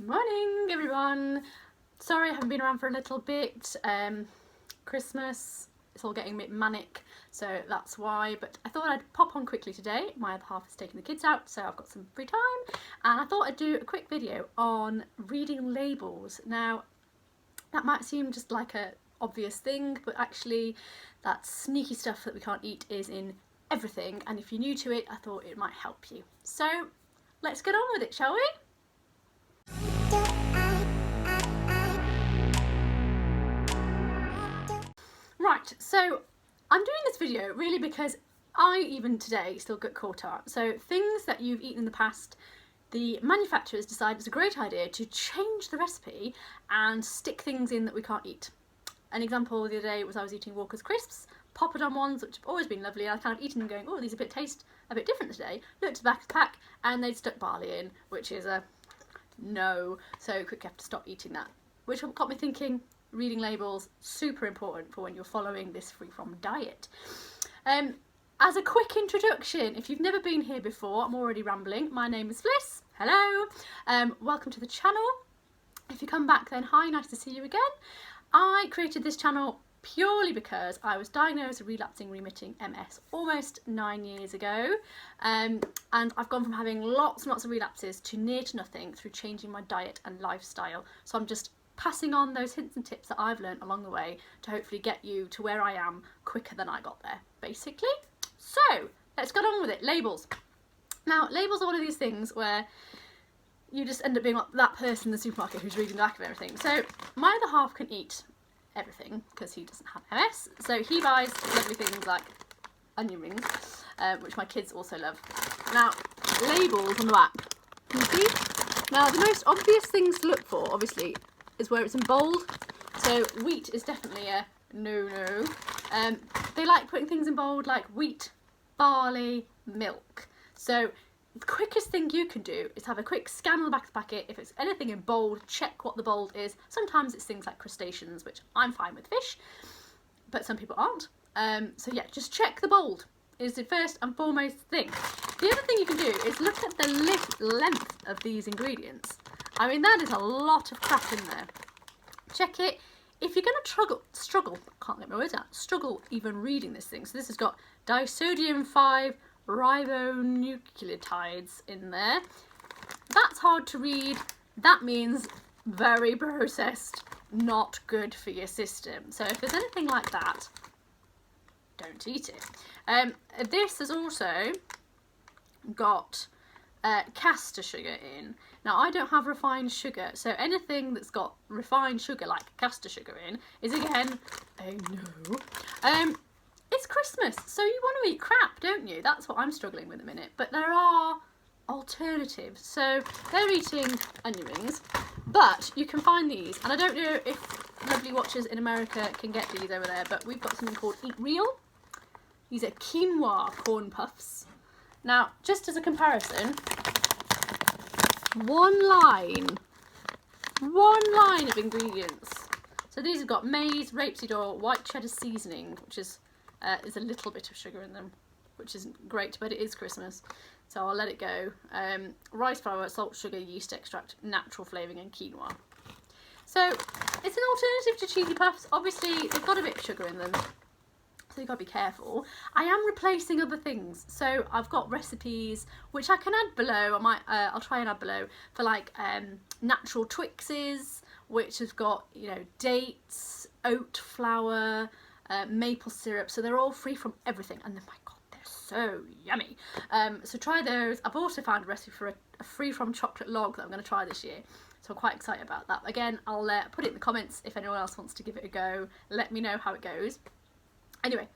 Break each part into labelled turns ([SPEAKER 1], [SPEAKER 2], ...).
[SPEAKER 1] Morning everyone. Sorry I haven't been around for a little bit. Christmas, it's all getting a bit manic, so that's why, but I thought I'd pop on quickly today. My other half is taking the kids out, so I've got some free time, and I thought I'd do a quick video on reading labels. Now that might seem just like a obvious thing, but actually that sneaky stuff that we can't eat is in everything, and if you're new to it I thought it might help you. So let's get on with it, shall we? Right, so I'm doing this video really because I even today still get caught up. So things that you've eaten in the past, the manufacturers decide it's a great idea to change the recipe and stick things in that we can't eat. An example the other day was I was eating Walker's crisps, poppadom ones, which have always been lovely, and I kind of eaten them going, oh, these are a bit different today. Looked at the back of the pack and they'd stuck barley in, which is a no. So quickly have to stop eating that, which got me thinking, reading labels, super important for when you're following this free from diet. As a quick introduction, if you've never been here before, I'm already rambling. My name is Fliss. Hello. Welcome to the channel. If you come back then hi, nice to see you again. I created this channel purely because I was diagnosed with relapsing remitting MS almost 9 years ago, and I've gone from having lots and lots of relapses to near to nothing through changing my diet and lifestyle. So I'm just passing on those hints and tips that I've learned along the way to hopefully get you to where I am quicker than I got there, basically. So let's get on with it. Labels. Now, labels are one of these things where you just end up being like that person in the supermarket who's reading the back of everything. So my other half can eat everything because he doesn't have MS, so he buys lovely things like onion rings, which my kids also love. Now, labels on the back, can you see? Now, the most obvious things to look for, obviously, is where it's in bold. So wheat is definitely a no-no. They like putting things in bold like wheat, barley, milk. So the quickest thing you can do is have a quick scan on the back of the packet. If it's anything in bold, check what the bold is. Sometimes it's things like crustaceans, which I'm fine with fish, but some people aren't. So yeah, just check the bold is the first and foremost thing. The other thing you can do is look at the length of these ingredients. I mean, that is a lot of crap in there. Check it. If you're going to struggle, can't get my words out, struggle even reading this thing. So this has got disodium 5 ribonucleotides in there. That's hard to read. That means very processed, not good for your system. So if there's anything like that, don't eat it. This has also got castor sugar in. Now, I don't have refined sugar, so anything that's got refined sugar like castor sugar in is again a no. It's Christmas, so you want to eat crap, don't you? That's what I'm struggling with a minute, but there are alternatives. So they're eating onion rings, but you can find these, and I don't know if lovely watchers in America can get these over there, but we've got something called Eat Real. These are quinoa corn puffs. Now, just as a comparison, one line of ingredients. So these have got maize, rapeseed oil, white cheddar seasoning, which is there's a little bit of sugar in them, which isn't great, but it is Christmas, so I'll let it go. Rice flour, salt, sugar, yeast extract, natural flavouring, and quinoa. So it's an alternative to cheesy puffs. Obviously, they've got a bit of sugar in them, so you've got to be careful. I am replacing other things, so I've got recipes which I can add below. I'll try and add below for like natural twixes, which have got, you know, dates, oat flour, maple syrup, so they're all free from everything, and then my god, they're so yummy. So try those. I've also found a recipe for a free from chocolate log that I'm going to try this year, so I'm quite excited about that. Again, I'll put it in the comments if anyone else wants to give it a go. Let me know how it goes. Anyway,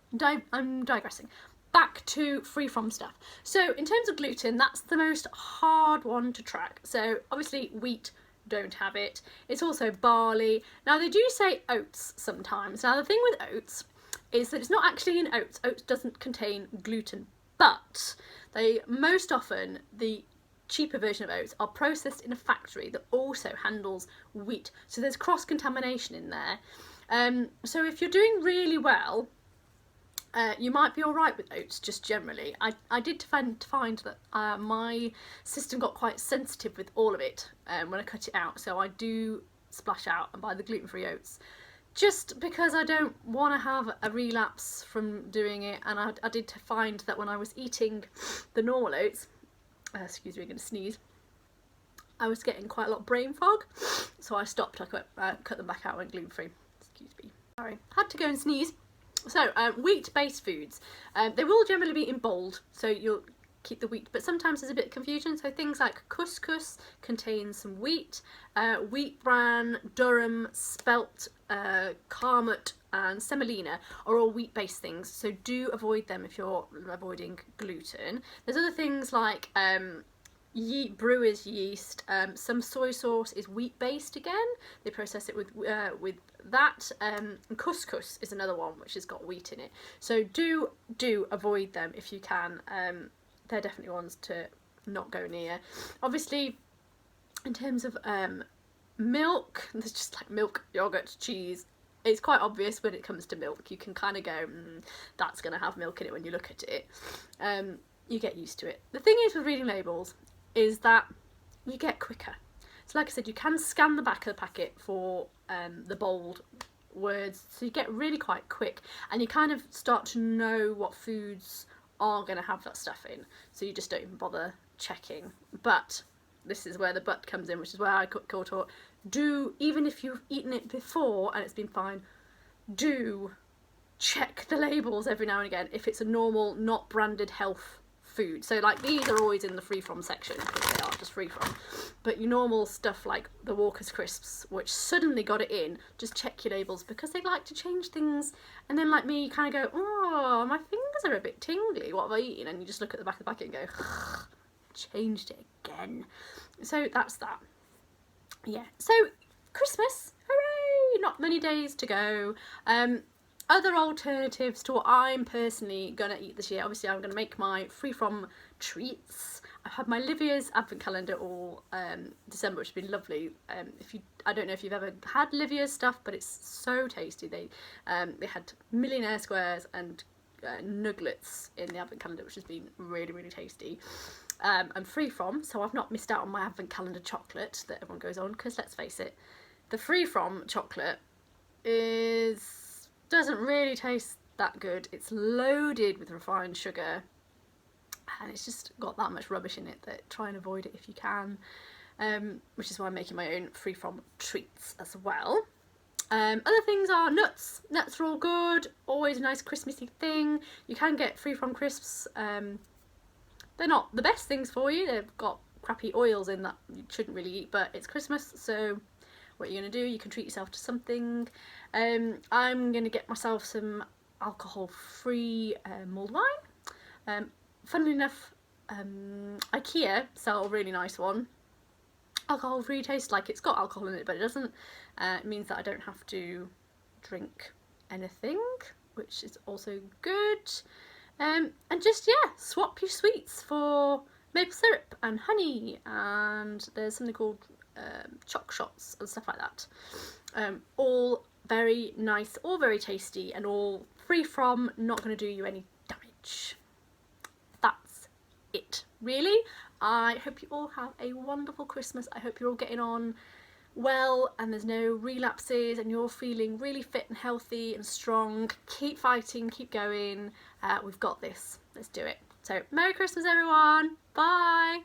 [SPEAKER 1] I'm digressing. Back to free from stuff. So in terms of gluten, that's the most hard one to track. So obviously wheat, don't have it. It's also barley. Now they do say oats sometimes. Now the thing with oats is that it's not actually in oats. Oats doesn't contain gluten, but they most often, the cheaper version of oats are processed in a factory that also handles wheat. So there's cross-contamination in there. So if you're doing really well You might be alright with oats, just generally. I did find that my system got quite sensitive with all of it when I cut it out, so I do splash out and buy the gluten-free oats, just because I don't want to have a relapse from doing it. And I did find that when I was eating the normal oats, excuse me, I'm going to sneeze, I was getting quite a lot of brain fog, so I stopped. I cut them back out, went gluten-free. Excuse me. Sorry, had to go and sneeze. So, wheat-based foods. They will generally be in bold, so you'll keep the wheat, but sometimes there's a bit of confusion. So things like couscous contains some wheat, wheat bran, durum, spelt, karmut and semolina are all wheat-based things, so do avoid them if you're avoiding gluten. There's other things like brewer's yeast, some soy sauce is wheat-based again, they process it with that, and couscous is another one which has got wheat in it, so do avoid them if you can. They're definitely ones to not go near. Obviously, in terms of milk, there's just like milk, yogurt, cheese. It's quite obvious when it comes to milk. You can kind of go, that's going to have milk in it when you look at it. You get used to it. The thing is with reading labels is that you get quicker. So like I said, you can scan the back of the packet for the bold words, so you get really quite quick, and you kind of start to know what foods are going to have that stuff in, so you just don't even bother checking. But this is where the but comes in, which is where I got taught, do, even if you've eaten it before and it's been fine, do check the labels every now and again if it's a normal, not branded health food. So like these are always in the free from section because they are just free from, but your normal stuff like the Walker's crisps, which suddenly got it in, just check your labels because they like to change things. And then like me, you kind of go, oh, my fingers are a bit tingly, what have I eaten? And you just look at the back of the packet and go, changed it again. So that's that. Yeah, so Christmas, hooray, not many days to go. Other alternatives to what I'm personally going to eat this year, obviously I'm going to make my free from treats. I've had my Livia's advent calendar all December, which has been lovely. I don't know if you've ever had Livia's stuff, but it's so tasty. They had millionaire squares and nuggets in the advent calendar, which has been really, really tasty. I'm free from, so I've not missed out on my advent calendar chocolate that everyone goes on, because let's face it, the free from chocolate doesn't really taste that good. It's loaded with refined sugar and it's just got that much rubbish in it that try and avoid it if you can, which is why I'm making my own free from treats as well. Other things are nuts. Nuts are all good, always a nice Christmassy thing. You can get free from crisps. They're not the best things for you, they've got crappy oils in that you shouldn't really eat, but it's Christmas, so what you're going to do, you can treat yourself to something. I'm going to get myself some alcohol-free mulled wine. Funnily enough, IKEA sell a really nice one. Alcohol-free, tastes like it's got alcohol in it, but it doesn't. It means that I don't have to drink anything, which is also good. And just, yeah, swap your sweets for maple syrup and honey, and there's something called choc shots and stuff like that. All very nice, all very tasty, and all free from, not going to do you any damage. That's it, really. I hope you all have a wonderful Christmas. I hope you're all getting on well and there's no relapses and you're feeling really fit and healthy and strong. Keep fighting, keep going. We've got this. Let's do it. So, Merry Christmas, everyone. Bye.